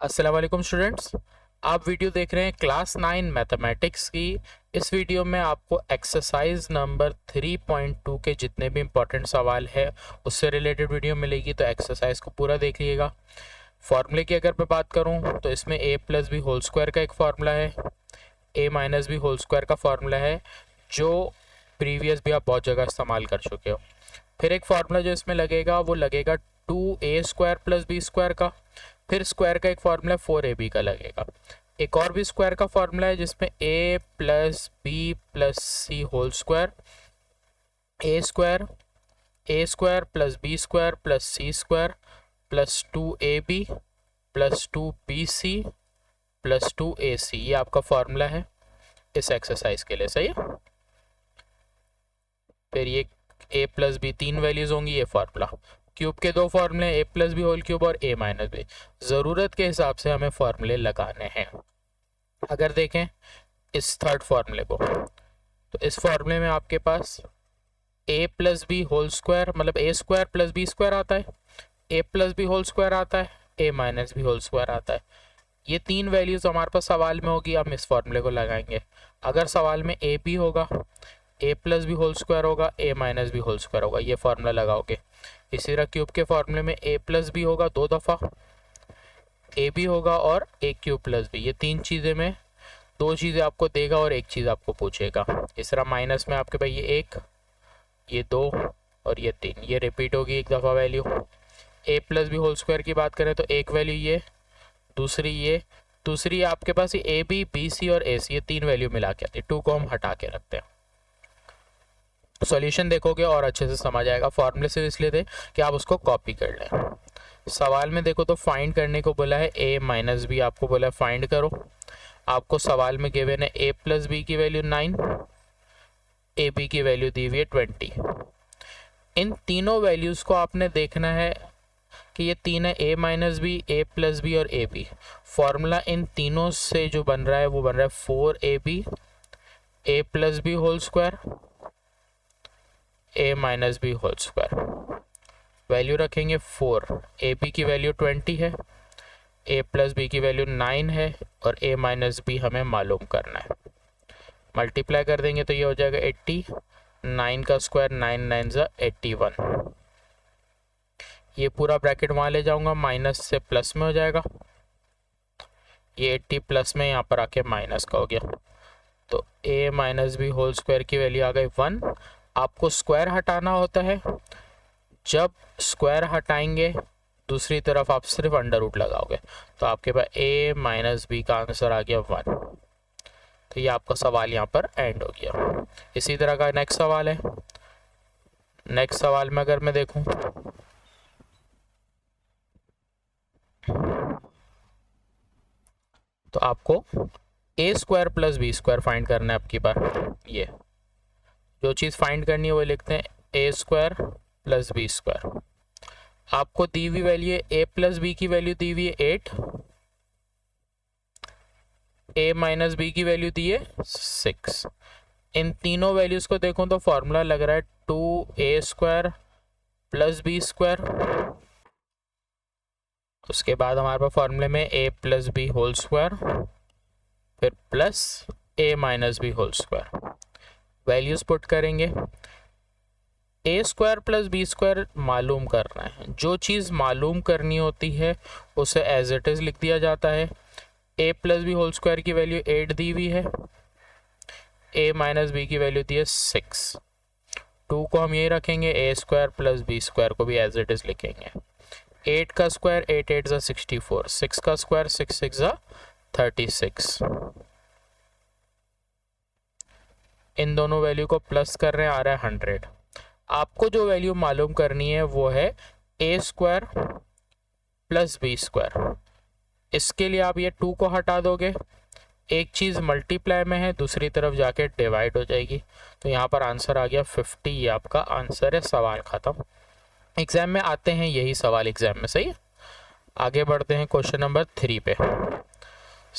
अस्सलाम वालेकुम स्टूडेंट्स। आप वीडियो देख रहे हैं क्लास 9 मैथमेटिक्स की। इस वीडियो में आपको एक्सरसाइज नंबर 3.2 के जितने भी इंपॉर्टेंट सवाल है उससे रिलेटेड वीडियो मिलेगी, तो एक्सरसाइज को पूरा देखिएगा। फॉर्मूले की अगर मैं बात करूं तो इसमें a plus B whole square का एक फार्मूला है, a minus B whole square का फार्मूला है, जो प्रीवियस भी आप बहुत जगह इस्तेमाल कर चुके हो। फिर एक फार्मूला जो इसमें लगेगा वो लगेगा 2a² प्लस बी स्क्वायर का। फिर स्क्वायर का एक फार्मूला 4ab का लगेगा। एक और भी स्क्वायर का फार्मूला है जिसमें a plus B plus C whole square, a² plus B square plus C square plus 2ab plus 2bc plus 2ac, ये आपका फार्मूला है इस एक्सरसाइज के लिए। सही है। फिर ये a प्लस बी तीन वैल्यूज होंगी, ये फार्मूला। क्यूब के दो फार्मूले, a plus B whole cube और a माइनस बी। ज़रूरत के हिसाब से हमें फार्मूले लगाने हैं। अगर देखें इस थर्ड फार्मूले को, तो इस फार्मूले में आपके पास a plus B whole square मतलब a² प्लस बी स्क्वायर आता है, a plus B whole square आता है, a minus B whole square आता है। ये तीन वैल्यूज हमारे पास सवाल में होगी, हम इस फार्मूले को लगाएंगे। अगर सवाल में a भी होगा, a plus B whole square होगा, a minus B whole square होगा, ये फार्मूला लगाओगे। इसी तरह क्यूब के फार्मूले में a प्लस बी होगा दो दफ़ा, a भी होगा और a क्यूब प्लस बी। ये तीन चीज़ें में दो चीज़ें आपको देगा और एक चीज़ आपको पूछेगा। इस तरह माइनस में आपके पास ये एक, ये दो और ये तीन, ये रिपीट होगी एक दफ़ा value. a plus B whole square की बात करें तो एक वैल्यू ये, दूसरी ये, दूसरी आपके पास ये ए बी बी सी और ए सी, ये तीन वैल्यू मिला के आती है। 2 को हम हटा के रखते हैं। सॉल्यूशन देखोगे और अच्छे से समझ आएगा। फॉर्मूले से इसलिए थे कि आप उसको कॉपी कर लें। सवाल में देखो तो फाइंड करने को बोला है a माइनस बी, आपको बोला है फाइंड करो। आपको सवाल में गिवन है a प्लस बी की वैल्यू 9, ए बी की वैल्यू दी हुई है 20। इन तीनों वैल्यूज़ को आपने देखना है कि ये तीन है, a minus B, a plus B और ए बी। फॉर्मूला इन तीनों से जो बन रहा है वो बन रहा है 4ab a plus B whole square, a minus B whole square. Value रखेंगे 4, ए बी की वैल्यू 20 है, a प्लस बी की वैल्यू 9 है और a माइनस बी हमें मालूम करना है। मल्टीप्लाई कर देंगे तो ये हो जाएगा 80, 9 का स्क्वायर 9 9 ज़ा 81। ये पूरा ब्रैकेट वहाँ ले जाऊँगा, माइनस से प्लस में हो जाएगा। ये 80 प्लस में यहाँ पर आके माइनस का हो गया, तो a minus B whole square की वैल्यू आ गई 1। आपको स्क्वायर हटाना होता है, जब स्क्वायर हटाएंगे दूसरी तरफ आप सिर्फ अंडर रूट लगाओगे, तो आपके पास a माइनस बी का आंसर आ गया 1। तो ये आपका सवाल यहाँ पर एंड हो गया। इसी तरह का नेक्स्ट सवाल है। नेक्स्ट सवाल में अगर मैं देखूं तो आपको a² plus B square find करना है। आपकी बार ये जो चीज़ फाइंड करनी है वो लिखते हैं a² प्लस बी स्क्वायर। आपको दी हुई वैल्यू है a प्लस बी की वैल्यू दी हुई है 8, a माइनस बी की वैल्यू दी है 6। इन तीनों वैल्यूज़ को देखूं तो फॉर्मूला लग रहा है 2a² प्लस बी स्क्वायर। उसके बाद हमारे पास फॉर्मूले में a plus B whole square, फिर plus a minus B whole square. Values put करेंगे। a² प्लस बी स्क्वायर मालूम करना है। जो चीज़ मालूम करनी होती है उसे एज इट इज़ लिख दिया जाता है। a plus B whole square की वैल्यू 8 दी हुई है, a माइनस बी की वैल्यू दी है 6। 2 को हम यही रखेंगे, a² प्लस बी स्क्वायर को भी एज इट इज़ लिखेंगे। 8 का स्क्वायर 8 8 ज़ा 64, 6 का स्क्वायर 6 6 ज़ा 36। इन दोनों वैल्यू को प्लस कर रहे हैं, आ रहा है 100। आपको जो वैल्यू मालूम करनी है वो है a² प्लस बी स्क्वायर। इसके लिए आप ये 2 को हटा दोगे, एक चीज़ मल्टीप्लाई में है दूसरी तरफ जाके डिवाइड हो जाएगी, तो यहाँ पर आंसर आ गया 50। ये आपका आंसर है। सवाल ख़त्म। एग्ज़ाम में आते हैं यही सवाल एग्ज़ाम में। सही है। आगे बढ़ते हैं क्वेश्चन नंबर 3 पे।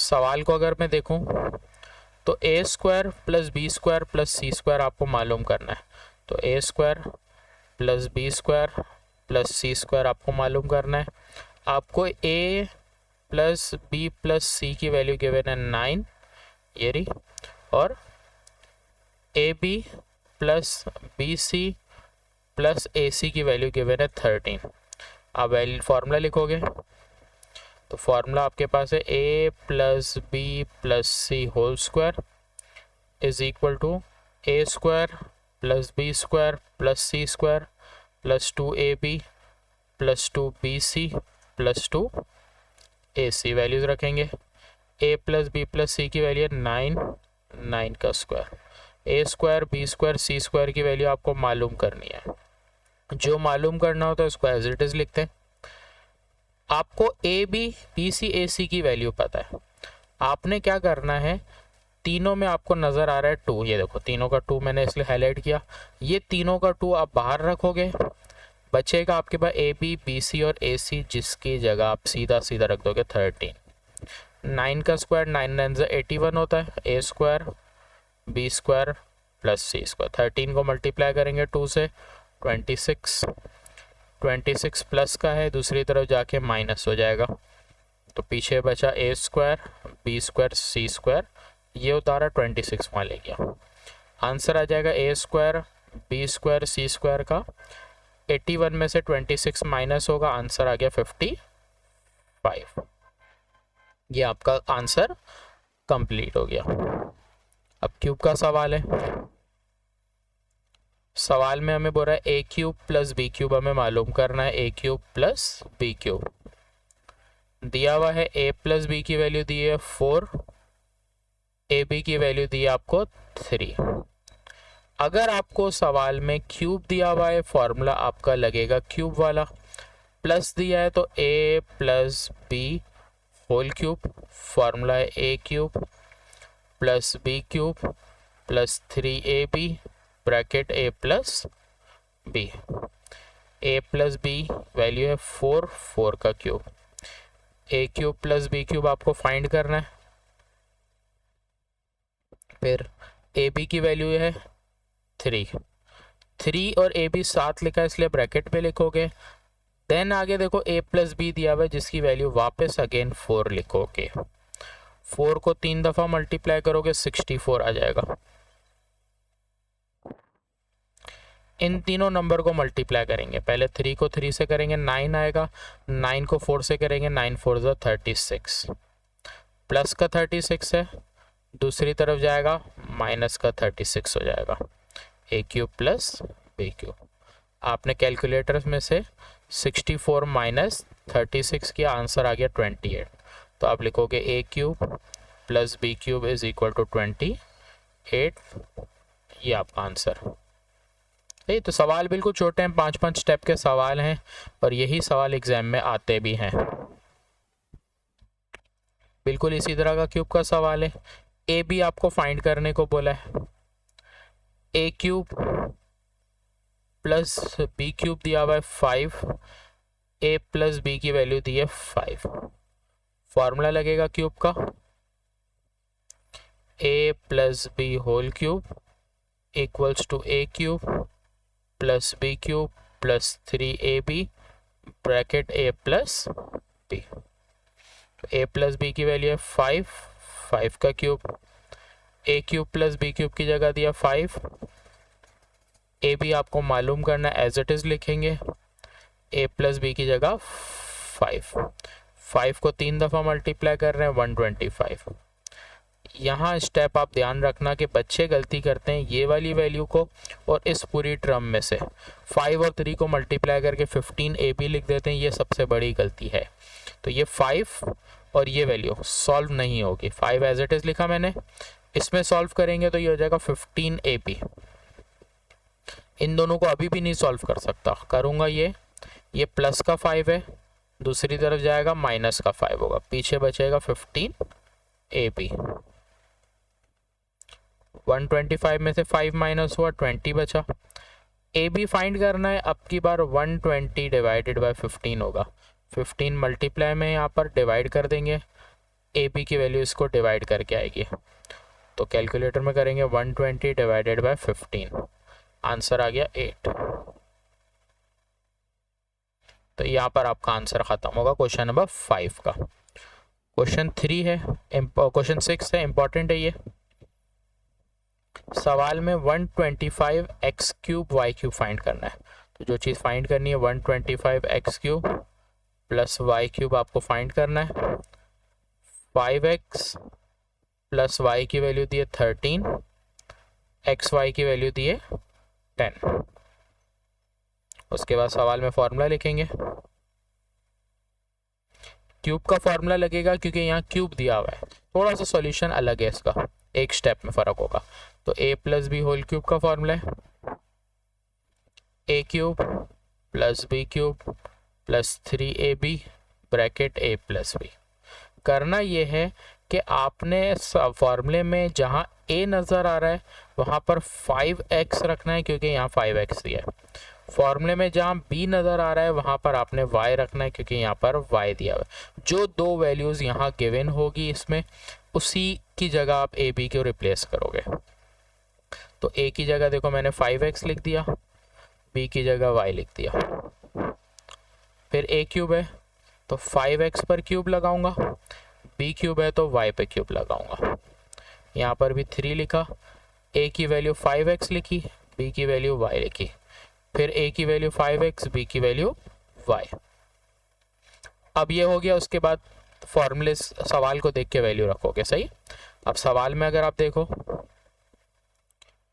सवाल को अगर मैं देखूं तो a² plus B square plus C square आपको मालूम करना है। तो a² plus B square plus C square आपको मालूम करना है। आपको a plus B plus C की वैल्यू गिवन है 9 ये रही, और A B plus B C plus A C की वैल्यू गिवन है 13। अब वैल्यू फार्मूला लिखोगे तो फार्मूला आपके पास है A plus B plus C whole square is equal to A square plus B square plus C square plus 2ab plus 2bc plus 2ac। Values रखेंगे, a plus B plus C की value है 9 का square, a square B square C square की value आपको मालूम करनी है। जो मालूम करना होता है उसको एज इट इज लिखते हैं। आपको A B B C A C की वैल्यू पता है, आपने क्या करना है, तीनों में आपको नज़र आ रहा है 2, ये देखो तीनों का 2 मैंने इसलिए हाईलाइट किया, ये तीनों का 2 आप बाहर रखोगे, बचेगा आपके पास ए बी बी सी और ए सी, जिसकी जगह आप सीधा सीधा रख दोगे 13। 9 का स्क्वायर 9 9 से 81 होता है, ए square B square plus C square. 13 को मल्टीप्लाई करेंगे 2 से 26 प्लस का है, दूसरी तरफ जाके माइनस हो जाएगा, तो पीछे बचा ए square B square C square, ये उतारा 26 वहाँ ले गया। आंसर आ जाएगा ए square B square C square का 81 में से 26 माइनस होगा, आंसर आ गया 55। ये आपका आंसर कंप्लीट हो गया। अब क्यूब का सवाल है, सवाल में हमें बोल रहा है A cube plus B cube हमें मालूम करना है, A cube plus B cube दिया हुआ है, ए प्लस बी की वैल्यू दी है 4, ए बी की वैल्यू दी है आपको 3। अगर आपको सवाल में क्यूब दिया हुआ है फॉर्मूला आपका लगेगा क्यूब वाला, प्लस दिया है तो A plus B whole cube, formula है A cube plus B cube plus 3ab bracket A plus B. A plus B value है 4, 4 का cube, A cube plus B cube आपको फाइंड करना है। फिर ए बी की वैल्यू है 3 और ए बी साथ लिखा है इसलिए ब्रैकेट में लिखोगे। देन आगे देखो ए प्लस बी दिया हुआ है जिसकी वैल्यू वापस अगेन 4 लिखोगे, 4 को 3 दफ़ा मल्टीप्लाई करोगे 64 आ जाएगा। इन तीनों नंबर को मल्टीप्लाई करेंगे, पहले 3 को 3 से करेंगे 9 आएगा, 9 को 4 से करेंगे 9 4 ज़ा 36, प्लस का 36 है, दूसरी तरफ जाएगा माइनस का 36 हो जाएगा, ए क्यूब प्लस बी क्यूब। आपने कैलकुलेटर में से 64 माइनस 36 किया, आंसर आ गया 28। तो आप लिखोगे A cube plus B cube is equal to 28, ये आपका आंसर। नहीं तो सवाल बिल्कुल छोटे हैं, 5-5 स्टेप के सवाल हैं और यही सवाल एग्जाम में आते भी हैं। बिल्कुल इसी तरह का क्यूब का सवाल है, ए बी आपको फाइंड करने को बोला है, A cube plus B cube दिया हुआ है 5, ए प्लस बी की वैल्यू दी है 5। फॉर्मूला लगेगा क्यूब का A plus B whole cube equals to A cube plus B cube plus 3ab bracket A plus B. A plus B की value है 5, 5 का cube, A cube plus B cube की जगह दिया 5, ए बी आपको मालूम करना एज इट इज़ लिखेंगे, ए प्लस बी की जगह 5, 5 को 3 दफ़ा मल्टीप्लाई कर रहे हैं 125। यहाँ स्टेप आप ध्यान रखना कि बच्चे गलती करते हैं ये वाली वैल्यू को और इस पूरी टर्म में से 5 और 3 को मल्टीप्लाई करके 15ab लिख देते हैं, ये सबसे बड़ी गलती है। तो ये 5 और ये वैल्यू सॉल्व नहीं होगी, 5 एज इट इज़ लिखा मैंने, इसमें सॉल्व करेंगे तो ये हो जाएगा 15ab। इन दोनों को अभी भी नहीं सॉल्व कर सकता, करूँगा ये प्लस का 5 है, दूसरी तरफ जाएगा माइनस का 5 होगा, पीछे बचेगा 15ab। 125 में से 5 माइनस हुआ 20 बचा, ए बी फाइंड करना है, अब की बार 120 डिवाइडेड बाय 15 होगा, 15 मल्टीप्लाई में यहाँ पर डिवाइड कर देंगे, ए बी की वैल्यू इसको डिवाइड करके आएगी, तो कैलकुलेटर में करेंगे 120 डिवाइडेड बाय 15, आंसर आ गया 8। तो यहाँ पर आपका आंसर ख़त्म होगा क्वेश्चन नंबर 5 का। क्वेश्चन 3 है, क्वेश्चन 6 है, इंपॉर्टेंट है ये। सवाल में 125 X cube Y cube find करना है। तो जो चीज़ फाइंड करनी है 125 X cube plus Y cube आपको फाइंड करना है। 5x प्लस वाई की वैल्यू दी है 13, एक्स वाई की वैल्यू दी है 10। उसके बाद सवाल में फॉर्मूला लिखेंगे। क्यूब का फॉर्मूला लगेगा क्योंकि यहाँ क्यूब दिया हुआ है, थोड़ा सा सॉल्यूशन अलग है इसका, एक स्टेप में फ़र्क होगा। तो a plus B whole cube का फॉर्मूला है a cube plus B cube plus 3ab bracket a plus B. करना ये है कि आपने फॉर्मूले में जहाँ a नज़र आ रहा है वहाँ पर 5x रखना है क्योंकि यहाँ 5x दिया है। फॉर्मूले में जहाँ b नज़र आ रहा है वहाँ पर आपने y रखना है क्योंकि यहाँ पर y दिया हुआ है। जो दो वैल्यूज़ यहाँ गिवन होगी इसमें, उसी की जगह आप a b को रिप्लेस करोगे। तो a की जगह देखो मैंने 5x लिख दिया, b की जगह y लिख दिया। फिर a क्यूब है तो 5x पर क्यूब लगाऊंगा, b क्यूब है तो y पे क्यूब लगाऊंगा। यहाँ पर भी 3 लिखा, a की वैल्यू 5x लिखी, b की वैल्यू y लिखी। फिर a की वैल्यू 5x, b की वैल्यू y। अब ये हो गया। उसके बाद फॉर्मूले सवाल को देख के वैल्यू रखोगे, सही। अब सवाल में अगर आप देखो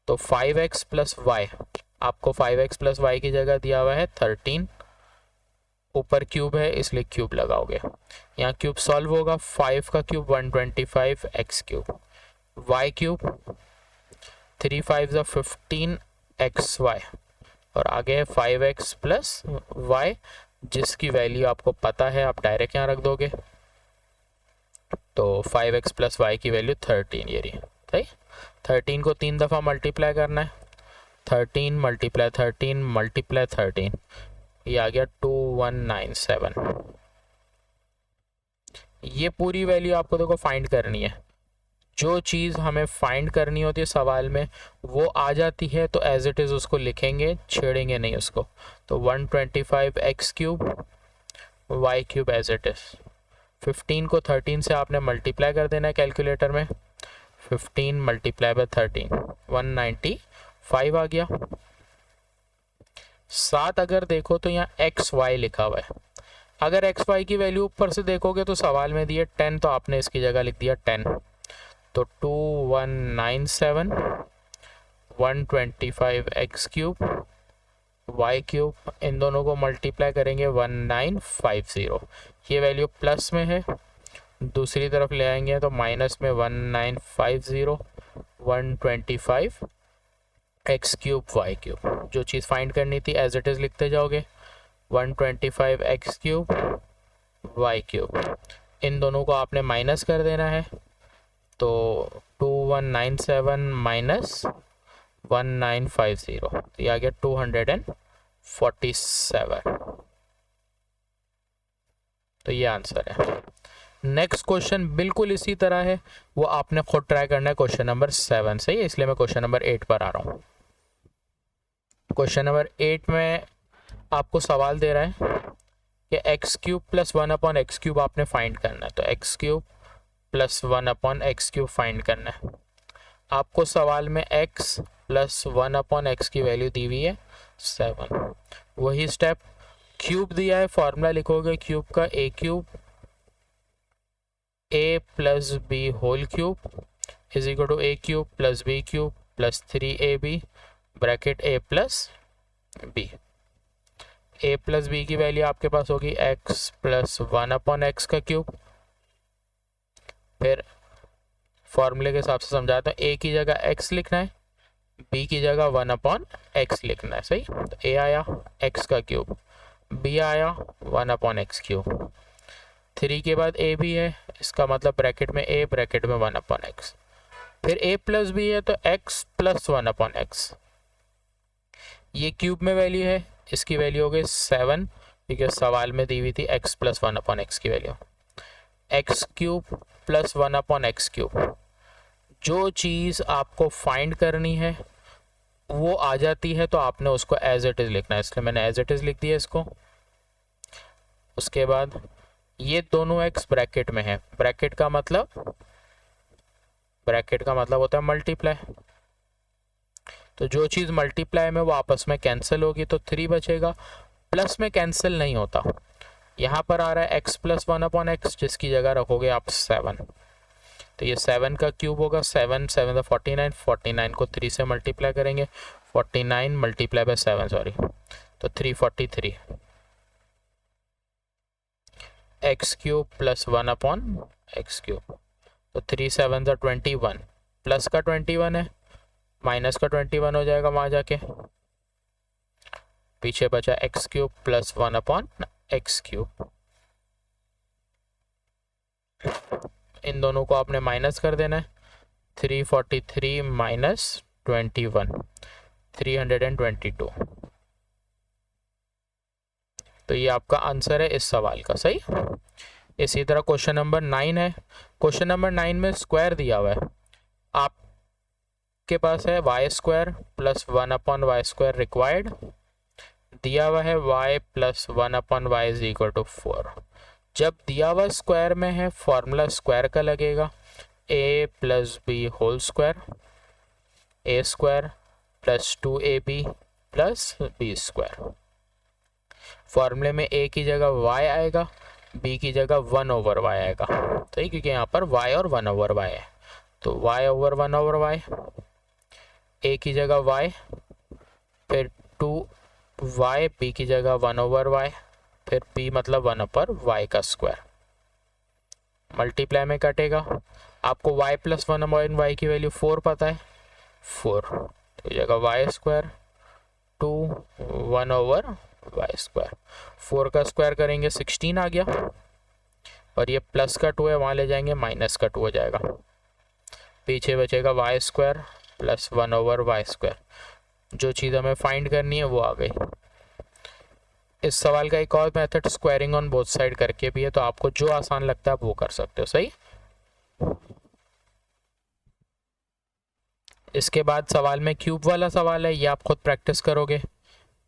तो 5x प्लस वाई, आपको 5x प्लस वाई की जगह दिया हुआ है 13, ऊपर क्यूब है इसलिए क्यूब लगाओगे। यहाँ क्यूब सॉल्व होगा, 5 का cube 125 X cube, Y cube 3 5 15 X Y, और आगे है 5x प्लस वाई जिसकी वैल्यू आपको पता है, आप डायरेक्ट यहाँ रख दोगे। तो 5x प्लस वाई की वैल्यू 13 ये रही, सही। 13 को 3 दफ़ा मल्टीप्लाई करना है, 13 मल्टीप्लाई 13 मल्टीप्लाई 13, ये आ गया 2197। ये पूरी वैल्यू आपको देखो फाइंड करनी है। जो चीज़ हमें फाइंड करनी होती है सवाल में वो आ जाती है तो एज इट इज़ उसको लिखेंगे, छेड़ेंगे नहीं उसको। तो 125 X cube Y cube as it is. 15 को 13 से आपने मल्टीप्लाई कर देना है कैलकुलेटर में, 15 मल्टीप्लाई बाय 13 195 आ गया। साथ अगर देखो तो यहाँ एक्स वाई लिखा हुआ है। अगर एक्स वाई की वैल्यू ऊपर से देखोगे तो सवाल में दिए 10, तो आपने इसकी जगह लिख दिया 10। तो 2197 125 एक्स क्यूब वाई क्यूब, इन दोनों को मल्टीप्लाई करेंगे 1950। ये वैल्यू प्लस में है, दूसरी तरफ ले आएंगे तो माइनस में 1950 125 एक्स क्यूब वाई क्यूब। जो चीज़ फाइंड करनी थी एज इट इज़ लिखते जाओगे, 125 एक्स क्यूब वाई क्यूब, इन दोनों को आपने माइनस कर देना है। तो 2197 माइनस 1950, तो ये आ गया 247। तो ये आंसर है। नेक्स्ट क्वेश्चन बिल्कुल इसी तरह है, वो आपने खुद ट्राई करना है, क्वेश्चन नंबर 7, सही है, इसलिए मैं क्वेश्चन नंबर 8 पर आ रहा हूँ। क्वेश्चन नंबर 8 में आपको सवाल दे रहा है कि x cube plus 1 upon x cube आपने फाइंड करना है। तो x cube plus 1 upon x cube find करना है। आपको सवाल में x प्लस 1 अपॉन एक्स की वैल्यू दी हुई है 7। वही स्टेप, क्यूब दिया है, फॉर्मूला लिखोगे क्यूब का, a cube a plus B whole cube is equal to a cube plus b cube plus 3ab bracket a plus b। a plus B की value आपके पास होगी x प्लस 1 अपॉन एक्स का cube. फिर फॉर्मूले के हिसाब से समझाता हूँ, a की जगह x लिखना है, b की जगह 1 अपॉन एक्स लिखना है, सही। तो a आया x का क्यूब, b आया 1 अपॉन एक्स क्यूब, 3 के बाद a भी है, इसका मतलब ब्रैकेट में a ब्रैकेट में 1 अपॉन एक्स। फिर a प्लस b है तो x प्लस 1 अपॉन एक्स, ये क्यूब में वैल्यू है, इसकी वैल्यू हो गई 7 क्योंकि सवाल में दी हुई थी x प्लस 1 अपॉन एक्स की value, x cube plus 1 upon x cube. जो चीज़ आपको फाइंड करनी है वो आ जाती है तो आपने उसको एज इट इज़ लिखना है, इसलिए मैंने एज इट इज़ लिख दिया इसको। उसके बाद ये दोनों x ब्रैकेट में है, ब्रैकेट का मतलब होता है मल्टीप्लाई, तो जो चीज़ मल्टीप्लाई में वो आपस में कैंसिल होगी, तो 3 बचेगा। प्लस में कैंसिल नहीं होता, यहाँ पर आ रहा है x प्लस 1/x, जिसकी जगह रखोगे आप 7, तो ये 7 का क्यूब होगा। 7 7 49, 49 को 3 से मल्टीप्लाई करेंगे, 49 मल्टीप्लाई बाय 7 सॉरी, तो 343 x cube plus 1/x cube, तो 3 7 21, प्लस का 21 है, माइनस का 21 हो जाएगा वहाँ जाके, पीछे बचा X cube plus 1/x cube. इन दोनों को आपने माइनस कर देना है, 343 माइनस 21 322, तो ये आपका आंसर है इस सवाल का, सही। इसी तरह क्वेश्चन नंबर 9 है। क्वेश्चन नंबर 9 में स्क्वायर दिया हुआ है, आपके पास है y² प्लस 1/y² रिक्वायर्ड, दिया हुआ है y plus 1/y is equal to 4। जब दिया हुआ स्क्वायर में है, फॉर्मूला स्क्वायर का लगेगा, a plus B whole square, a² plus 2ab plus b²। फॉर्मूले में a की जगह y आएगा, b की जगह 1/y आएगा, सही, क्योंकि यहाँ पर y और 1/y है, तो y/1/y, a की जगह y, फिर 2y, b की जगह 1/y, फिर b मतलब 1/y का स्क्वायर, मल्टीप्लाई में कटेगा। आपको y प्लस 1/y की वैल्यू 4 पता है, 4, तो जगह y², 2 1/y², 4 का स्क्वायर करेंगे 16 आ गया, और ये प्लस का 2 है, वहाँ ले जाएंगे माइनस का 2 हो जाएगा, पीछे बचेगा y² प्लस 1/y²। जो चीज़ हमें फाइंड करनी है वो आ गई। इस सवाल का एक और method squaring on both side करके भी है, तो आपको जो आसान लगता है आप वो कर सकते हो, सही। इसके बाद सवाल में क्यूब वाला सवाल है, ये आप खुद प्रैक्टिस करोगे।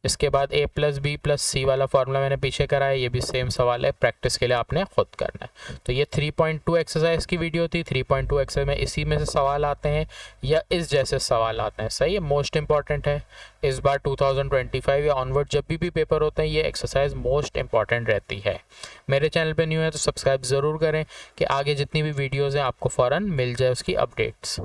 इसके बाद a प्लस बी प्लस सी वाला फार्मूला मैंने पीछे कराया, ये भी सेम सवाल है, प्रैक्टिस के लिए आपने खुद करना है। तो ये 3.2 एक्सरसाइज की वीडियो थी। 3.2 एक्सरसाइज में इसी में से सवाल आते हैं या इस जैसे सवाल आते हैं, सही है, मोस्ट इंपॉर्टेंट है। इस बार 2025 या ऑनवर्ड जब भी पेपर होते हैं ये एक्सरसाइज मोस्ट इंपॉर्टेंट रहती है। मेरे चैनल पर न्यू है तो सब्सक्राइब ज़रूर करें कि आगे जितनी भी वीडियोज़ हैं आपको फ़ौरन मिल जाए उसकी अपडेट्स।